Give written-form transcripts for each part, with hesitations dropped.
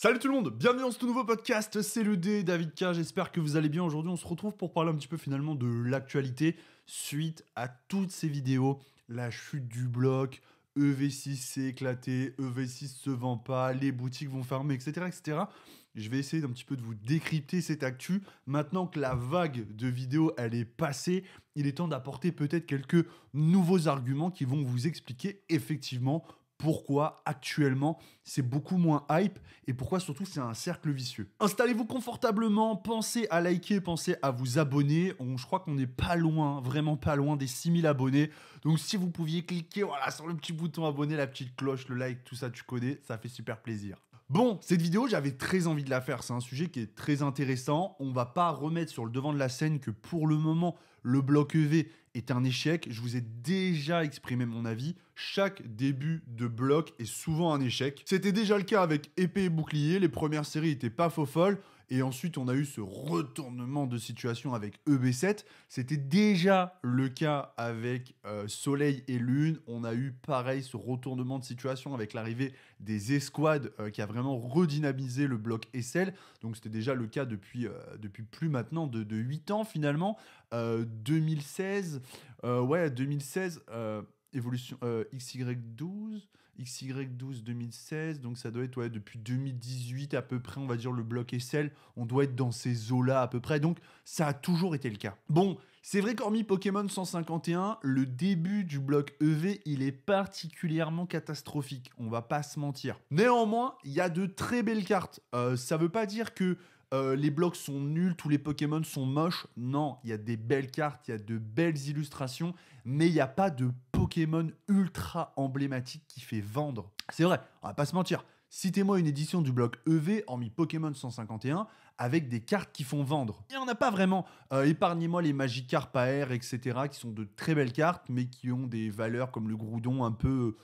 Salut tout le monde, bienvenue dans ce tout nouveau podcast, c'est le D, David K, j'espère que vous allez bien. Aujourd'hui on se retrouve pour parler un petit peu finalement de l'actualité suite à toutes ces vidéos, la chute du bloc, EV6 s'est éclaté, EV6 se vend pas, les boutiques vont fermer, etc. etc. Je vais essayer d'un petit peu de vous décrypter cette actu. Maintenant que la vague de vidéos elle est passée, il est temps d'apporter peut-être quelques nouveaux arguments qui vont vous expliquer effectivement pourquoi actuellement c'est beaucoup moins hype et pourquoi surtout c'est un cercle vicieux. Installez-vous confortablement, pensez à liker, pensez à vous abonner. Je crois qu'on n'est pas loin, vraiment pas loin des 6000 abonnés. Donc si vous pouviez cliquer voilà, sur le petit bouton abonné, la petite cloche, le like, tout ça tu connais, ça fait super plaisir. Bon, cette vidéo, j'avais très envie de la faire. C'est un sujet qui est très intéressant. On va pas remettre sur le devant de la scène que pour le moment, le bloc EV est un échec. Je vous ai déjà exprimé mon avis. Chaque début de bloc est souvent un échec. C'était déjà le cas avec épée et bouclier. Les premières séries étaient pas faux folles. Et ensuite, on a eu ce retournement de situation avec EB7. C'était déjà le cas avec Soleil et Lune. On a eu pareil ce retournement de situation avec l'arrivée des escouades qui a vraiment redynamisé le bloc SL. Donc c'était déjà le cas depuis plus maintenant de 8 ans finalement. 2016, 2016, évolution XY12 2016, donc ça doit être depuis 2018 à peu près, on va dire le bloc SL, on doit être dans ces eaux-là à peu près, donc ça a toujours été le cas. Bon, c'est vrai qu'hormis Pokémon 151, le début du bloc EV, il est particulièrement catastrophique, on va pas se mentir. Néanmoins, il y a de très belles cartes, ça veut pas dire que les blocs sont nuls, tous les Pokémon sont moches. Non, il y a des belles cartes, il y a de belles illustrations, mais il n'y a pas de Pokémon ultra emblématique qui fait vendre. C'est vrai, on va pas se mentir. Citez-moi une édition du bloc EV, hormis Pokémon 151, avec des cartes qui font vendre. Il n'y en a pas vraiment. Épargnez-moi les Magikarp AR, etc., qui sont de très belles cartes, mais qui ont des valeurs comme le Groudon un peu...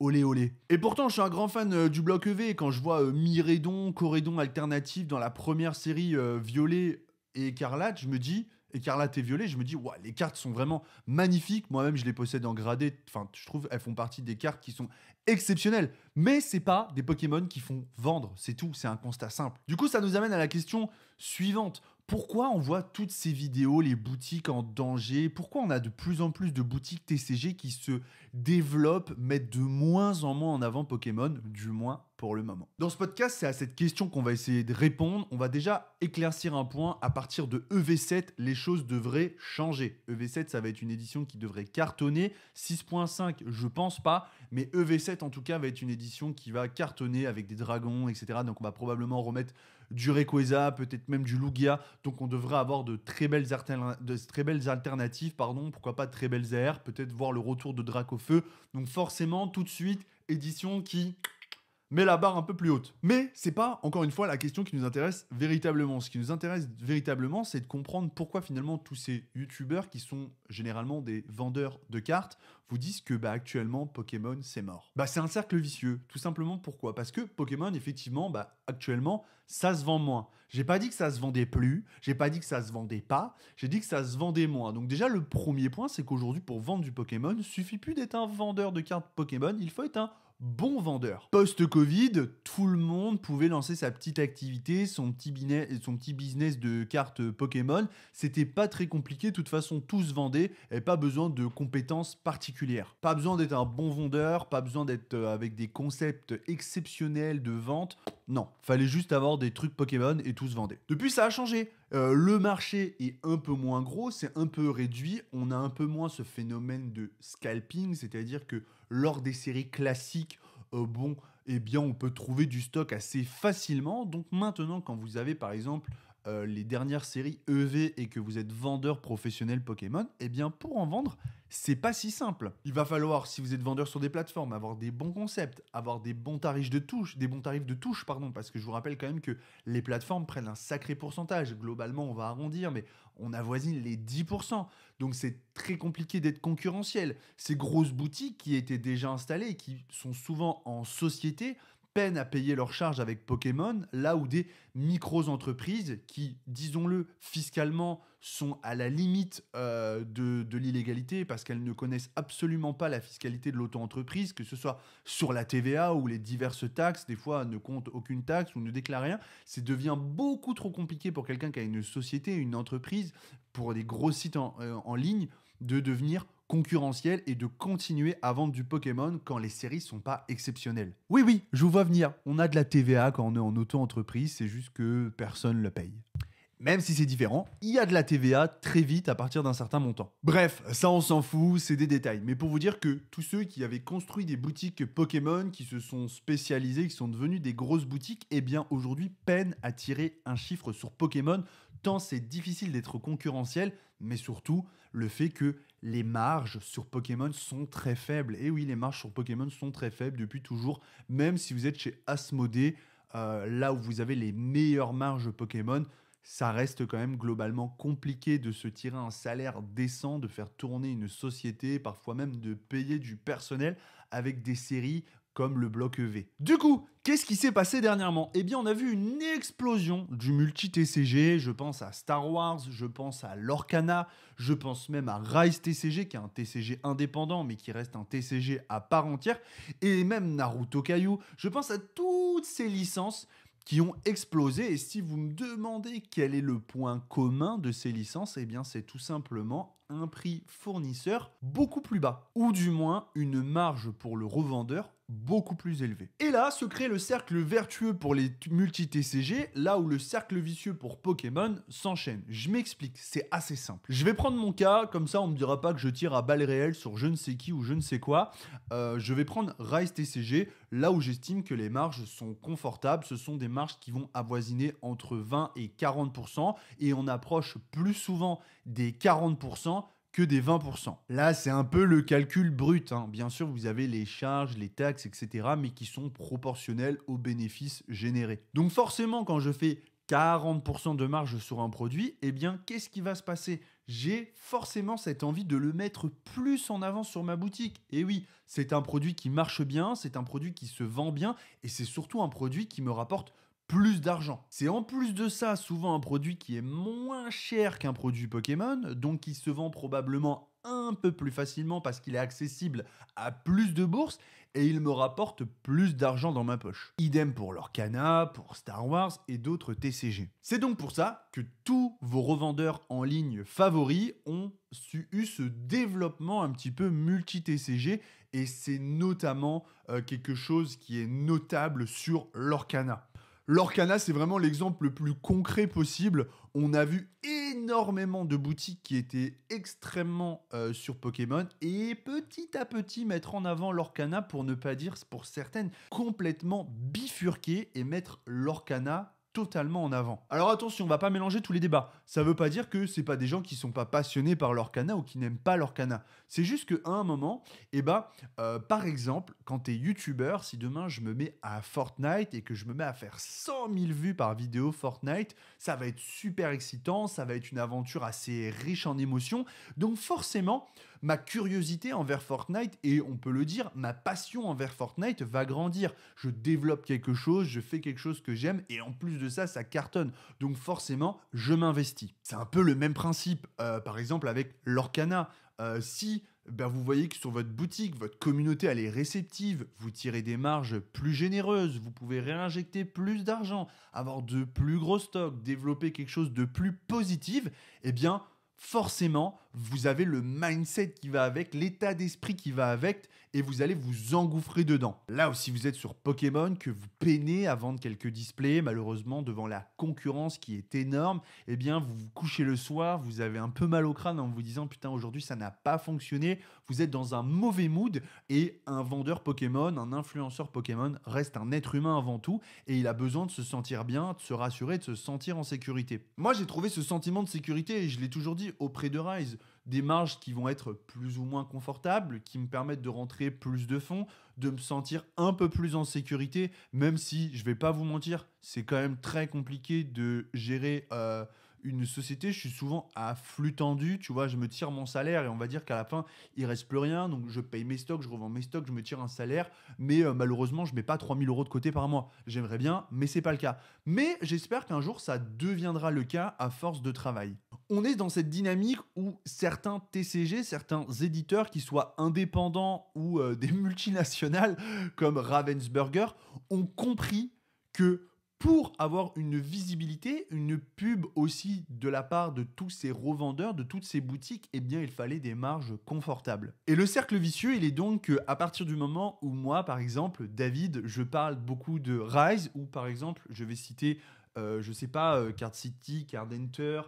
olé olé. Et pourtant, je suis un grand fan du bloc EV. Quand je vois Miraidon, Corédon alternatif dans la première série Violet et Écarlate, je me dis, Écarlate et Violet, je me dis, ouais, les cartes sont vraiment magnifiques. Moi-même, je les possède en gradé. Enfin, je trouve elles font partie des cartes qui sont exceptionnelles. Mais c'est pas des Pokémon qui font vendre. C'est tout. C'est un constat simple. Du coup, ça nous amène à la question suivante. Pourquoi on voit toutes ces vidéos, les boutiques en danger? Pourquoi on a de plus en plus de boutiques TCG qui se développent, mettent de moins en moins en avant Pokémon, du moins pour le moment? Dans ce podcast, c'est à cette question qu'on va essayer de répondre. On va déjà éclaircir un point. À partir de EV7, les choses devraient changer. EV7, ça va être une édition qui devrait cartonner. 6.5, je pense pas. Mais EV7, en tout cas, va être une édition qui va cartonner avec des dragons, etc. Donc on va probablement remettre du Rayquaza, peut-être même du Lugia. Donc on devrait avoir de très belles alternatives, pourquoi pas de très belles AR, peut-être voir le retour de Dracofeu. Donc forcément, tout de suite, édition qui met la barre un peu plus haute. Mais c'est pas, encore une fois, la question qui nous intéresse véritablement. Ce qui nous intéresse véritablement, c'est de comprendre pourquoi finalement tous ces youtubeurs qui sont généralement des vendeurs de cartes vous disent que actuellement Pokémon c'est mort. C'est un cercle vicieux. Tout simplement pourquoi? Parce que Pokémon effectivement actuellement ça se vend moins. J'ai pas dit que ça se vendait plus, j'ai pas dit que ça se vendait pas, j'ai dit que ça se vendait moins. Donc déjà le premier point c'est qu'aujourd'hui pour vendre du Pokémon, il suffit plus d'être un vendeur de cartes Pokémon, il faut être un bon vendeur. Post-Covid, tout le monde pouvait lancer sa petite activité, son petit business de cartes Pokémon. C'était pas très compliqué, de toute façon tout se vendait et pas besoin de compétences particulières. Pas besoin d'être un bon vendeur, pas besoin d'être avec des concepts exceptionnels de vente. Non, fallait juste avoir des trucs Pokémon et tout se vendait. Depuis ça a changé. Le marché est un peu moins gros, c'est un peu réduit, on a un peu moins ce phénomène de scalping, c'est-à-dire que lors des séries classiques, on peut trouver du stock assez facilement. Donc maintenant, quand vous avez par exemple les dernières séries EV et que vous êtes vendeur professionnel Pokémon, pour en vendre, c'est pas si simple. Il va falloir, si vous êtes vendeur sur des plateformes, avoir des bons concepts, avoir des bons tarifs de touche, parce que je vous rappelle quand même que les plateformes prennent un sacré pourcentage. Globalement, on va arrondir, mais on avoisine les 10%. Donc c'est très compliqué d'être concurrentiel. Ces grosses boutiques qui étaient déjà installées et qui sont souvent en société peinent à payer leurs charges avec Pokémon, là où des micro-entreprises qui, disons-le, fiscalement, sont à la limite de l'illégalité parce qu'elles ne connaissent absolument pas la fiscalité de l'auto-entreprise, que ce soit sur la TVA ou les diverses taxes, des fois ne comptent aucune taxe ou ne déclarent rien. Ça devient beaucoup trop compliqué pour quelqu'un qui a une société, une entreprise, pour des gros sites en ligne, de devenir concurrentiel et de continuer à vendre du Pokémon quand les séries sont pas exceptionnelles. Oui, oui, je vous vois venir. On a de la TVA quand on est en auto-entreprise, c'est juste que personne ne le paye. Même si c'est différent, il y a de la TVA très vite à partir d'un certain montant. Bref, ça on s'en fout, c'est des détails. Mais pour vous dire que tous ceux qui avaient construit des boutiques Pokémon, qui se sont spécialisés, qui sont devenus des grosses boutiques, eh bien aujourd'hui peinent à tirer un chiffre sur Pokémon, tant c'est difficile d'être concurrentiel, mais surtout le fait que les marges sur Pokémon sont très faibles. Et oui, les marges sur Pokémon sont très faibles depuis toujours, même si vous êtes chez Asmodée, là où vous avez les meilleures marges Pokémon, ça reste quand même globalement compliqué de se tirer un salaire décent, de faire tourner une société, parfois même de payer du personnel avec des séries comme le bloc EV. Du coup, qu'est-ce qui s'est passé dernièrement? Eh bien, on a vu une explosion du multi-TCG. Je pense à Star Wars, je pense à Lorcana, je pense même à Rise TCG, qui est un TCG indépendant, mais qui reste un TCG à part entière, et même Naruto Kaiju. Je pense à toutes ces licences qui ont explosé. Et si vous me demandez quel est le point commun de ces licences, eh bien c'est tout simplement un prix fournisseur beaucoup plus bas, ou du moins une marge pour le revendeur beaucoup plus élevée. Et là se crée le cercle vertueux pour les multi-TCG, là où le cercle vicieux pour Pokémon s'enchaîne. Je m'explique, c'est assez simple. Je vais prendre mon cas, comme ça on ne me dira pas que je tire à balles réelles sur je ne sais qui ou je ne sais quoi. Je vais prendre Rise TCG, là où j'estime que les marges sont confortables. Ce sont des marges qui vont avoisiner entre 20 et 40%, et on approche plus souvent des 40% que des 20%. Là, c'est un peu le calcul brut, hein. Bien sûr, vous avez les charges, les taxes, etc., mais qui sont proportionnels aux bénéfices générés. Donc forcément, quand je fais 40% de marge sur un produit, eh bien, qu'est-ce qui va se passer? J'ai forcément cette envie de le mettre plus en avant sur ma boutique. Et oui, c'est un produit qui marche bien, c'est un produit qui se vend bien, et c'est surtout un produit qui me rapporte plus d'argent. C'est en plus de ça souvent un produit qui est moins cher qu'un produit Pokémon, donc qui se vend probablement un peu plus facilement parce qu'il est accessible à plus de bourses et il me rapporte plus d'argent dans ma poche. Idem pour Lorcana, pour Star Wars et d'autres TCG. C'est donc pour ça que tous vos revendeurs en ligne favoris ont eu ce développement un petit peu multi-TCG, et c'est notamment quelque chose qui est notable sur Lorcana. Lorcana, c'est vraiment l'exemple le plus concret possible. On a vu énormément de boutiques qui étaient extrêmement sur Pokémon et petit à petit mettre en avant Lorcana, pour ne pas dire pour certaines complètement bifurquer et mettre Lorcana totalement en avant. Alors attention, on va pas mélanger tous les débats. Ça veut pas dire que c'est pas des gens qui sont pas passionnés par Lorcana ou qui n'aiment pas Lorcana. C'est juste qu'à un moment, par exemple, quand tu es youtubeur, si demain je me mets à Fortnite et que je me mets à faire 100 000 vues par vidéo Fortnite, ça va être super excitant, ça va être une aventure assez riche en émotions. Donc forcément, ma curiosité envers Fortnite, et on peut le dire, ma passion envers Fortnite va grandir. Je développe quelque chose, je fais quelque chose que j'aime, et en plus de ça, ça cartonne. Donc forcément, je m'investis. C'est un peu le même principe, par exemple avec Lorcana. Si vous voyez que sur votre boutique, votre communauté elle est réceptive, vous tirez des marges plus généreuses, vous pouvez réinjecter plus d'argent, avoir de plus gros stocks, développer quelque chose de plus positif, eh bien forcément, vous avez le mindset qui va avec, l'état d'esprit qui va avec, et vous allez vous engouffrer dedans. Là aussi, vous êtes sur Pokémon, que vous peinez à vendre quelques displays, malheureusement, devant la concurrence qui est énorme, eh bien, vous vous couchez le soir, vous avez un peu mal au crâne en vous disant « Putain, aujourd'hui, ça n'a pas fonctionné », vous êtes dans un mauvais mood, et un vendeur Pokémon, un influenceur Pokémon reste un être humain avant tout, et il a besoin de se sentir bien, de se rassurer, de se sentir en sécurité. Moi, j'ai trouvé ce sentiment de sécurité, et je l'ai toujours dit, auprès de Rise, des marges qui vont être plus ou moins confortables, qui me permettent de rentrer plus de fonds, de me sentir un peu plus en sécurité, même si, je vais pas vous mentir, c'est quand même très compliqué de gérer une société, je suis souvent à flux tendu, tu vois, je me tire mon salaire et on va dire qu'à la fin, il reste plus rien, donc je paye mes stocks, je revends mes stocks, je me tire un salaire, mais malheureusement, je mets pas 3 000 € de côté par mois. J'aimerais bien, mais c'est pas le cas. Mais j'espère qu'un jour, ça deviendra le cas à force de travail. On est dans cette dynamique où certains TCG, certains éditeurs, qui soient indépendants ou des multinationales comme Ravensburger, ont compris que pour avoir une visibilité, une pub aussi de la part de tous ces revendeurs, de toutes ces boutiques, eh bien, il fallait des marges confortables. Et le cercle vicieux, il est donc qu'à partir du moment où moi, par exemple, David, je parle beaucoup de Rise, ou par exemple, je vais citer, je sais pas, Card City, Card Enter,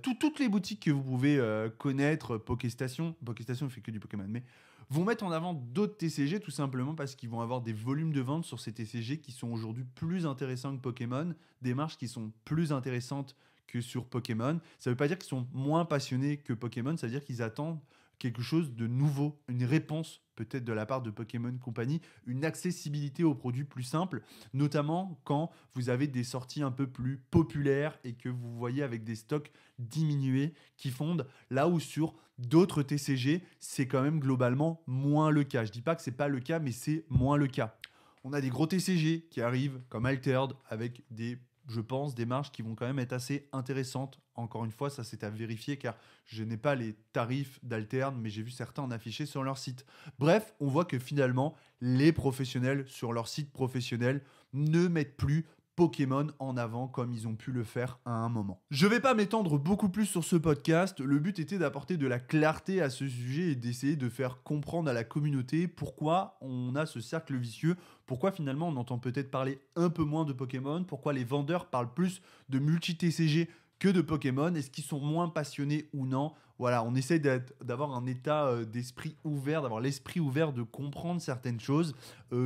toutes les boutiques que vous pouvez connaître, Pokéstation, Pokéstation ne fait que du Pokémon, mais vont mettre en avant d'autres TCG tout simplement parce qu'ils vont avoir des volumes de vente sur ces TCG qui sont aujourd'hui plus intéressants que Pokémon, des marges qui sont plus intéressantes que sur Pokémon. Ça ne veut pas dire qu'ils sont moins passionnés que Pokémon, ça veut dire qu'ils attendent quelque chose de nouveau, une réponse peut-être de la part de Pokémon Company, une accessibilité aux produits plus simple, notamment quand vous avez des sorties un peu plus populaires et que vous voyez avec des stocks diminués qui fondent, là où sur d'autres TCG, c'est quand même globalement moins le cas. Je dis pas que c'est pas le cas, mais c'est moins le cas. On a des gros TCG qui arrivent comme Altered avec des, je pense, des marges qui vont quand même être assez intéressantes. Encore une fois, ça c'est à vérifier car je n'ai pas les tarifs d'Alterne, mais j'ai vu certains en afficher sur leur site. Bref, on voit que finalement, les professionnels sur leur site professionnel ne mettent plus Pokémon en avant comme ils ont pu le faire à un moment. Je vais pas m'étendre beaucoup plus sur ce podcast. Le but était d'apporter de la clarté à ce sujet et d'essayer de faire comprendre à la communauté pourquoi on a ce cercle vicieux, pourquoi finalement on entend peut-être parler un peu moins de Pokémon, pourquoi les vendeurs parlent plus de multi-TCG que de Pokémon, est-ce qu'ils sont moins passionnés ou non? Voilà, on essaie d'avoir un état d'esprit ouvert, d'avoir l'esprit ouvert de comprendre certaines choses.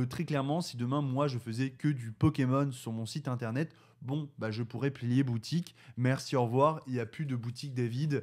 Très clairement, si demain, moi, je faisais que du Pokémon sur mon site internet, bon, bah, je pourrais plier boutique. Merci, au revoir. Il n'y a plus de boutique David.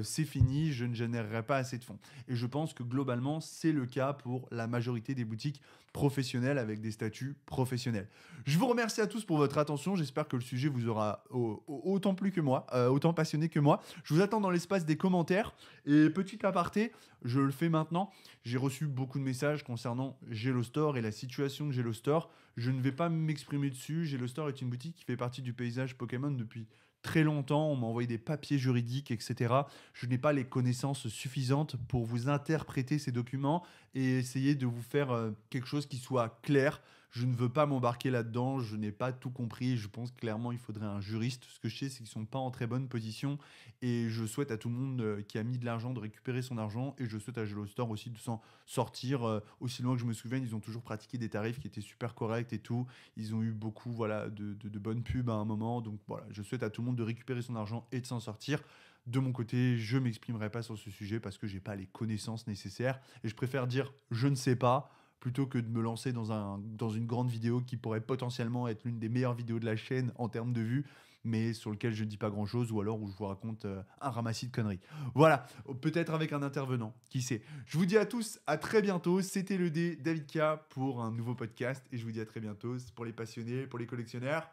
C'est fini. Je ne générerai pas assez de fonds. Et je pense que globalement, c'est le cas pour la majorité des boutiques professionnelles avec des statuts professionnels. Je vous remercie à tous pour votre attention. J'espère que le sujet vous aura autant plu que moi, autant passionné que moi. Je vous attends dans l'espace des commentaires. Et petit aparté, je le fais maintenant. J'ai reçu beaucoup de messages concernant Gelo Store et la situation de Gelo Store. Je ne vais pas m'exprimer dessus. Gelo Store est une boutique qui fait partie du paysage Pokémon depuis très longtemps. On m'a envoyé des papiers juridiques, etc. Je n'ai pas les connaissances suffisantes pour vous interpréter ces documents et essayer de vous faire quelque chose qui soit clair. Je ne veux pas m'embarquer là-dedans, je n'ai pas tout compris. Je pense clairement qu'il faudrait un juriste. Ce que je sais, c'est qu'ils ne sont pas en très bonne position. Et je souhaite à tout le monde qui a mis de l'argent de récupérer son argent. Et je souhaite à Gelo Store aussi de s'en sortir. Aussi loin que je me souvienne, ils ont toujours pratiqué des tarifs qui étaient super corrects et tout. Ils ont eu beaucoup voilà, de bonnes pubs à un moment. Donc voilà, je souhaite à tout le monde de récupérer son argent et de s'en sortir. De mon côté, je ne m'exprimerai pas sur ce sujet parce que je n'ai pas les connaissances nécessaires. Et je préfère dire je ne sais pas plutôt que de me lancer dans une grande vidéo qui pourrait potentiellement être l'une des meilleures vidéos de la chaîne en termes de vues, mais sur lequel je ne dis pas grand-chose ou alors où je vous raconte un ramassis de conneries. Voilà, peut-être avec un intervenant, qui sait. Je vous dis à tous à très bientôt. C'était le D, David K, pour un nouveau podcast et je vous dis à très bientôt. C'est pour les passionnés, pour les collectionneurs.